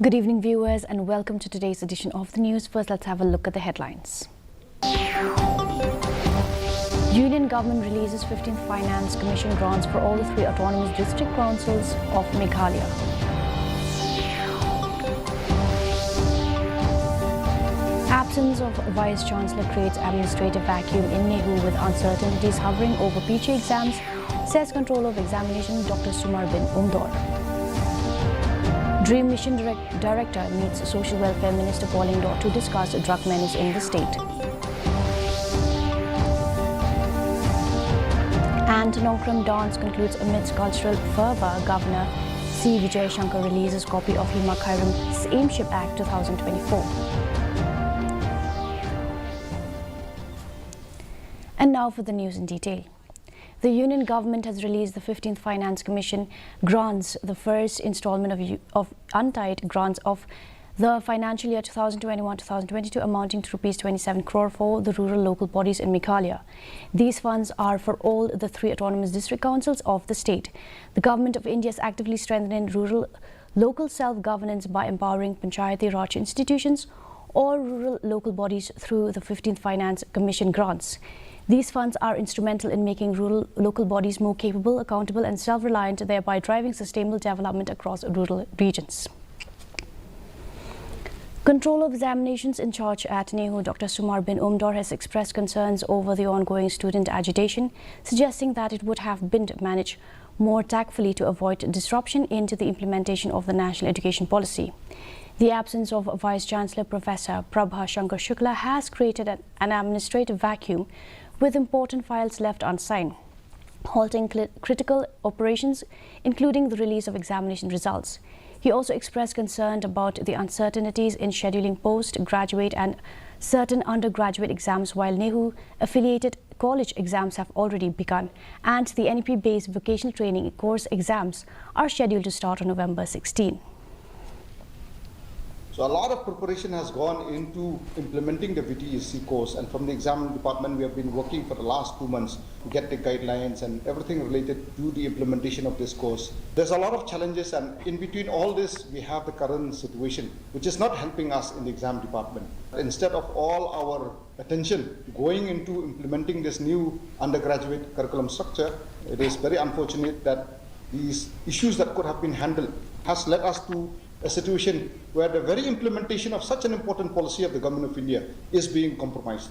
Good evening, viewers, and welcome to today's edition of the news. First, let's have a look at the headlines. Union government releases 15th Finance Commission grants for all the 3 autonomous district councils of Meghalaya. Absence of Vice Chancellor creates administrative vacuum in Nehu with uncertainties hovering over PG exams, says Controller of Examination Dr. Sumar bin Umdor. Dream Mission Director meets Social Welfare Minister Paul Ingdor to discuss drug menace in the state. And Nongkram dance concludes amidst cultural fervour. Governor C. Vijay Shankar releases copy of Hima Khairam's Aimship Act 2024. And now for the news in detail. The Union government has released the 15th Finance Commission grants, the first installment of untied grants of the financial year 2021-2022 amounting to Rs 27 crore for the rural local bodies in Meghalaya. These funds are for all the 3 autonomous district councils of the state. The Government of India is actively strengthening rural local self-governance by empowering Panchayati Raj institutions or rural local bodies through the 15th Finance Commission grants. These funds are instrumental in making rural local bodies more capable, accountable and self-reliant, thereby driving sustainable development across rural regions. Controller of Examinations in charge at Nehu, Dr. Sumar bin Umdor, has expressed concerns over the ongoing student agitation, suggesting that it would have been managed more tactfully to avoid disruption into the implementation of the national education policy. The absence of Vice Chancellor Professor Prabha Shankar Shukla has created an administrative vacuum with important files left unsigned, halting critical operations, including the release of examination results. He also expressed concern about the uncertainties in scheduling postgraduate and certain undergraduate exams, while Nehu-affiliated college exams have already begun, and the NEP-based vocational training course exams are scheduled to start on November 16. So a lot of preparation has gone into implementing the VTEC course, and from the exam department we have been working for the last 2 months to get the guidelines and everything related to the implementation of this course. There's a lot of challenges, and in between all this we have the current situation which is not helping us in the exam department. Instead of all our attention going into implementing this new undergraduate curriculum structure, it is very unfortunate that these issues that could have been handled has led us to a situation where the very implementation of such an important policy of the Government of India is being compromised.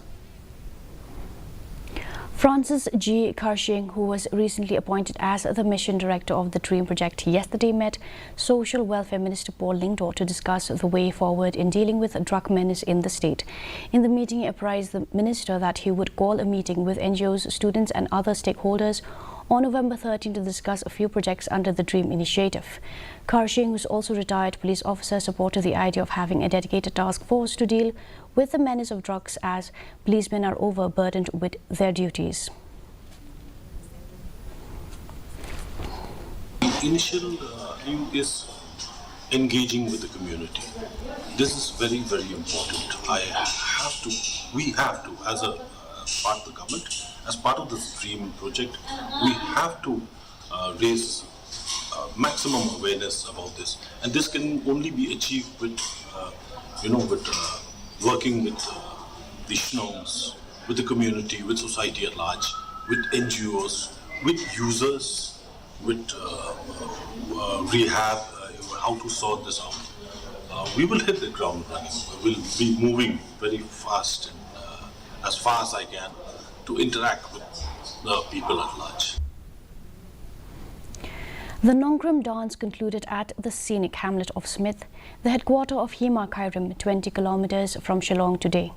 Francis G. Karshing, who was recently appointed as the Mission Director of the DREAM project, yesterday met Social Welfare Minister Paul Ingdor to discuss the way forward in dealing with drug menace in the state. In the meeting, he apprised the Minister that he would call a meeting with NGOs, students and other stakeholders on November 13 to discuss a few projects under the DREAM initiative. Karshing, who's also retired police officer, supported the idea of having a dedicated task force to deal with the menace of drugs, as policemen are overburdened with their duties. The initial aim is engaging with the community. This is very, very important. We have to, as a part of the government, as part of this DREAM project, we have to raise maximum awareness about this, and this can only be achieved with, working with the SHNOMs, with the community, with society at large, with NGOs, with users, with rehab, how to sort this out. We will hit the ground running. We will be moving very fast, and as far as I can, to interact with the people at large. The Nongkram dance concluded at the scenic hamlet of Smith, the headquarters of Hima Khairam, 20 kilometers from Shillong today.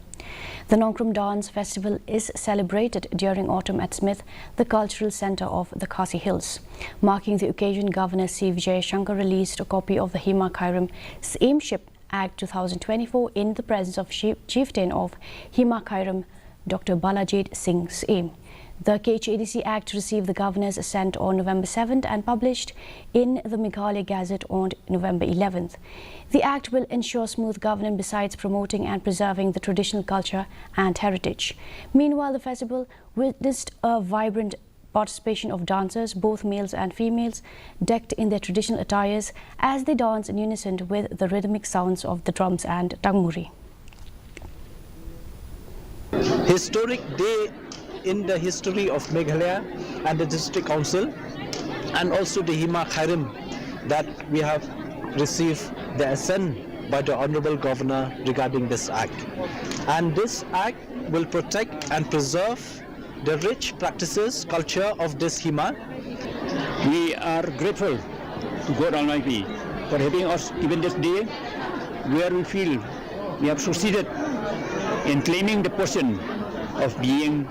The Nongkram Dance Festival is celebrated during autumn at Smith, the cultural centre of the Khasi Hills. Marking the occasion, Governor C. Vijay Shankar released a copy of the Hima Khairam's Aimship Act 2024 in the presence of Chieftain of Hima Khairam, Dr. Balajit Singh's aim. The KHADC Act received the Governor's assent on November 7th and published in the Meghalaya Gazette on November 11th. The Act will ensure smooth governance besides promoting and preserving the traditional culture and heritage. Meanwhile, the festival witnessed a vibrant participation of dancers, both males and females, decked in their traditional attires as they dance in unison with the rhythmic sounds of the drums and tangmuri. Historic day in the history of Meghalaya and the District Council, and also the Hima Khairim that we have received the assent by the Honorable Governor regarding this act. And this act will protect and preserve the rich practices, culture of this Hima. We are grateful to God Almighty for having us given this day where we feel we have succeeded in claiming the portion of being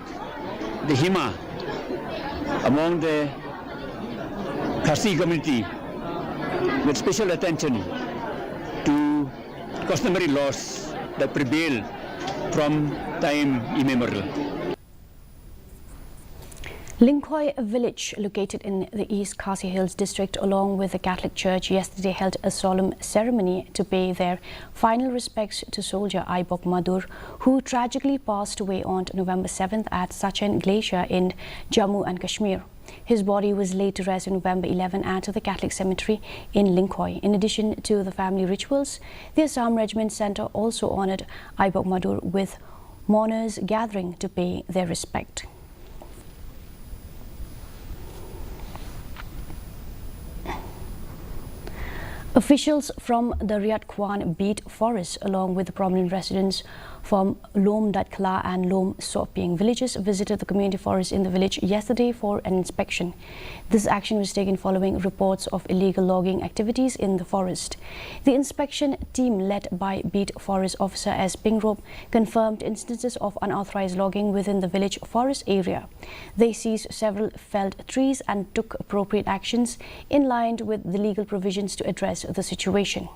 the Hima among the Khasi community, with special attention to customary laws that prevail from time immemorial. Linkhoi village, located in the East Khasi Hills district, along with the Catholic Church, yesterday held a solemn ceremony to pay their final respects to soldier Aibok Madur, who tragically passed away on November 7th at Sachen Glacier in Jammu and Kashmir. His body was laid to rest on November 11 at the Catholic Cemetery in Linkhoi. In addition to the family rituals, the Assam Regiment Centre also honoured Aibok Madur with mourners gathering to pay their respect. Officials from the Riyad Kwan Beat Forest, along with the prominent residents from Lom Datkala and Lom Soping villages, visited the community forest in the village yesterday for an inspection. This action was taken following reports of illegal logging activities in the forest. The inspection team, led by Beat Forest Officer S. Pingrop, confirmed instances of unauthorized logging within the village forest area. They seized several felled trees and took appropriate actions in line with the legal provisions to address the situation.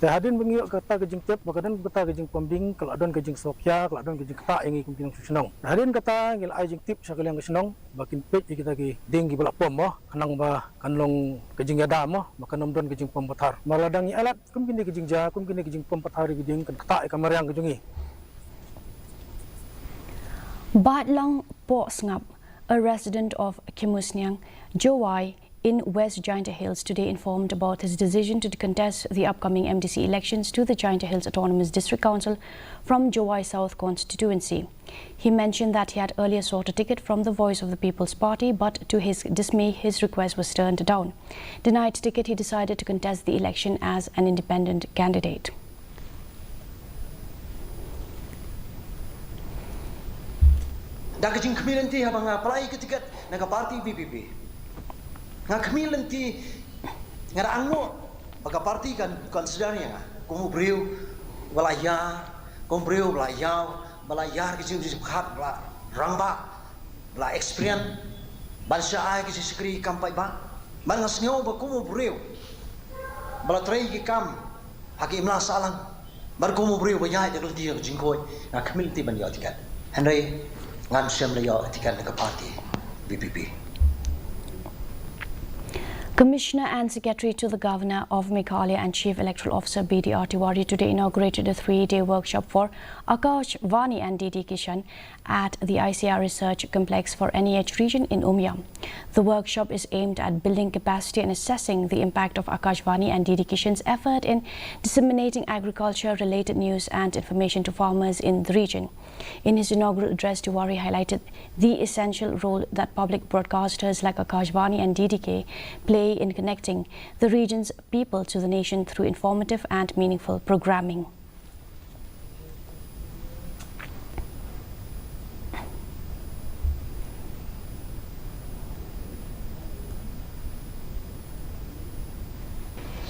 Hadin bengiok kata kejing tep, bakadan kata kejing pembing, kalau adon kejing sokya, kalau adon kejing kata ingi kumpinang susunong. Hadin kata ngil ai jing tip sakaliang kesenong, bakin pej kita ki ding balak pom mo, kanang ba kanlong kejing yada mo, bakanom don kejing pom pathar. Maladang ni alat kumpini kejing ja, kumpini kejing pom pathar kejing kan kata kamariang kejungi. Batlang Po Sngap, a resident of Kimusniang, Jowai, in West Jaintia Hills, today informed about his decision to contest the upcoming MDC elections to the Jaintia Hills Autonomous District Council from Jowai South constituency. He mentioned that he had earlier sought a ticket from the Voice of the People's Party, but to his dismay, his request was turned down. Denied ticket, he decided to contest the election as an independent candidate. Daging community habang apply ke tiket naga parti PPP. Nga community nga raangno baga parti kan sebenarnya kumu beriu balaya kumu beriu balayar kisi khat bala ramba bala experience bansa ai kisi sekri kampai ba man ngasnyo ba kumu beriu bala trai ki kam haki imla salang bar kumu beriu ba yai de dia jingkoi nga community ban yo tiket handai ngam sem le yo tiket naga parti BPP. Commissioner and Secretary to the Governor of Meghalaya and Chief Electoral Officer B.D.R. Tiwari today inaugurated a 3-day workshop for Akash Vani and D.D. Kishan at the ICR Research Complex for NEH region in Umyam. The workshop is aimed at building capacity and assessing the impact of Akash Vani and D.D. Kishan's effort in disseminating agriculture-related news and information to farmers in the region. In his inaugural address, Tiwari highlighted the essential role that public broadcasters like Akash Vani and DDK play in connecting the region's people to the nation through informative and meaningful programming.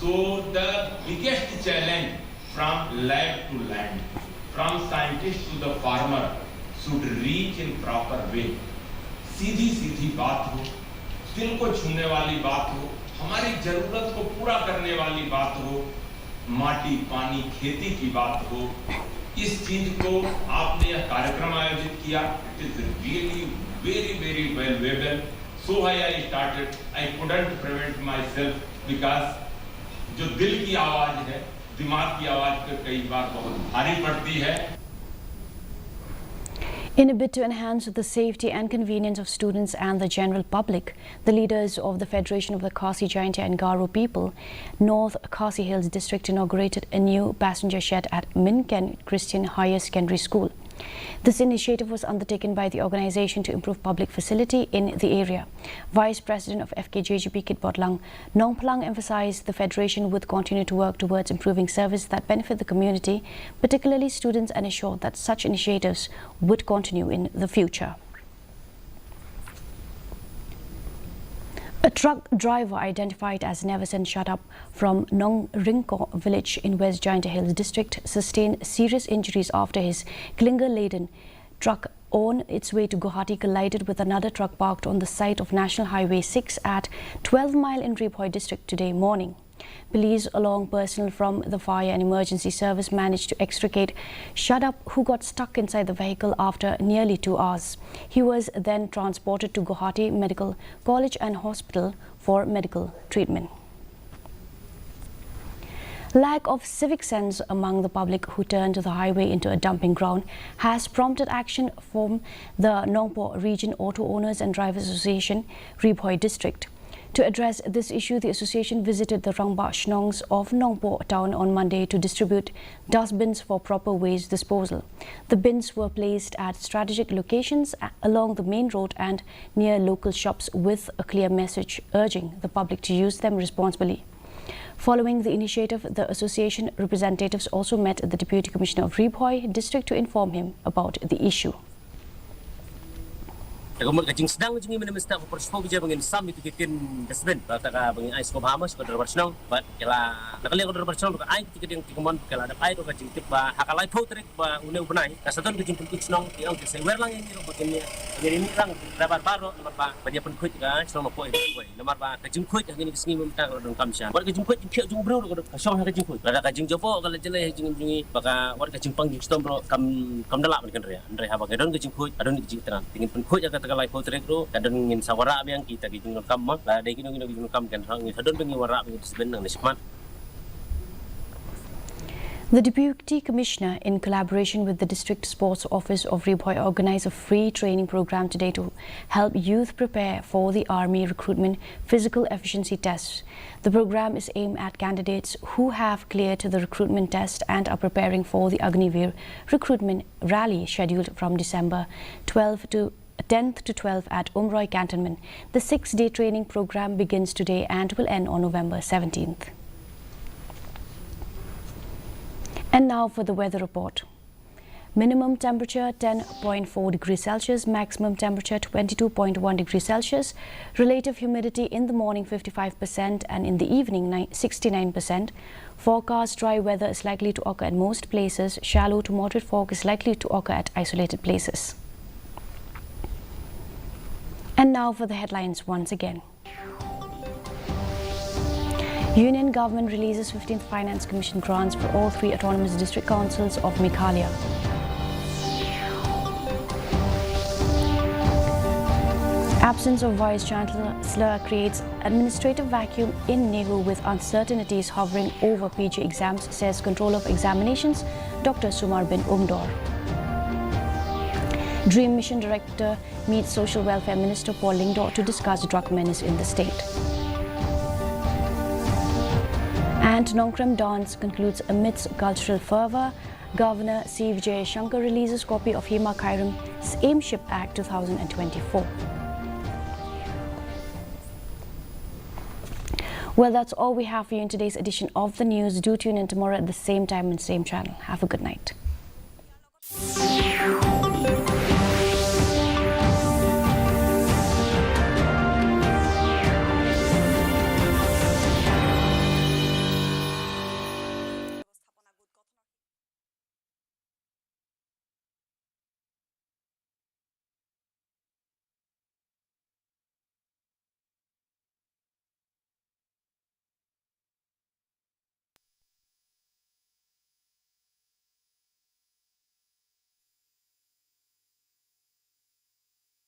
So the biggest challenge from lab to land, from scientist to the farmer, should reach in proper way. सीधी बात हो, दिल को छूने वाली बात हो, हमारी जरूरत को पूरा करने वाली बात हो, माटी पानी खेती की बात हो, इस चीज को आपने यह कार्यक्रम आयोजित किया. It is really very valuable. So I started. I couldn't prevent myself because जो दिल की आवाज है, दिमाग की आवाज पे कई बार बहुत भारी पड़ती है. In a bid to enhance the safety and convenience of students and the general public, the leaders of the Federation of the Khasi Jaintia and Garo people, North Khasi Hills District inaugurated a new passenger shed at Minken Christian Higher Secondary School. This initiative was undertaken by the organization to improve public facility in the area. Vice President of FKJGP Kit Botlang, Nong Plang emphasized the Federation would continue to work towards improving service that benefit the community, particularly students, and assured that such initiatives would continue in the future. A truck driver identified as Neverson Shut-up from Nong Ringko village in West Jaintia Hills district sustained serious injuries after his clinker-laden truck on its way to Guwahati collided with another truck parked on the site of National Highway 6 at 12 Mile in Riphoi district today morning. Police, along personnel from the fire and emergency service, managed to extricate Shut-up, who got stuck inside the vehicle after nearly 2 hours. He was then transported to Guwahati Medical College and Hospital for medical treatment. Lack of civic sense among the public who turned the highway into a dumping ground has prompted action from the Nongpo Region Auto Owners and Drivers Association, Riphoi District. To address this issue, the association visited the Rangba Shnongs of Nongpo town on Monday to distribute dustbins for proper waste disposal. The bins were placed at strategic locations along the main road and near local shops with a clear message urging the public to use them responsibly. Following the initiative, the association representatives also met the Deputy Commissioner of Riphoi District to inform him about the issue. Agumot kajing sedang ujung ini mesti aku perspo bija bangin sam itu kitin desben bata ka bangin ais ko hamas ko der barsnong ba kala nakali ko der barsnong ko ai kitin tikumon kala ada ai ko kajing tip ba hakalai potrik ba une ubnai kasaton kajing pusnong yang se wer lang ini ro bakin ini lang dapat baro nomor ba dia pun kuit ka selama ko nomor ba kajing kuit yang ini kesengi memta ko dong kamsha war kajing kuit pio jung bro ko kasong kajing kuit ada kajing jopo kala jele kajing jungi baka war kajing pang jing stom bro kam dalak kan rea andre ha bagadon kajing kuit adon kajing terang tingin pun kuit kalai potrik ro kadon ngin sawara yang kita gijing kam ma la dai kino kam kan hang hadon bengi wara bengi sebenang ni smart. The Deputy Commissioner, in collaboration with the District Sports Office of Riphoi, organized a free training program today to help youth prepare for the Army recruitment physical efficiency tests. The program is aimed at candidates who have cleared the recruitment test and are preparing for the Agniveer recruitment rally scheduled from December 10th to 12th at Umroi Cantonment. The 6-day training program begins today and will end on November 17th. And now for the weather report. Minimum temperature 10.4 degrees Celsius, maximum temperature 22.1 degrees Celsius, relative humidity in the morning 55% and in the evening 69%. Forecast dry weather is likely to occur at most places. Shallow to moderate fog is likely to occur at isolated places. And now for the headlines once again. Union government releases 15th Finance Commission grants for all 3 autonomous district councils of Meghalaya. Absence of Vice Chancellor creates administrative vacuum in NEHU with uncertainties hovering over PG exams, says Controller of Examinations Dr. Sumar bin Umdor. Dream Mission Director meets Social Welfare Minister Paul Lingdor to discuss drug menace in the state. And Nongkrem dance concludes amidst cultural fervour. Governor C.V.J. Shankar releases copy of Hima Khairam's Aimship Act 2024. Well, that's all we have for you in today's edition of the news. Do tune in tomorrow at the same time and same channel. Have a good night.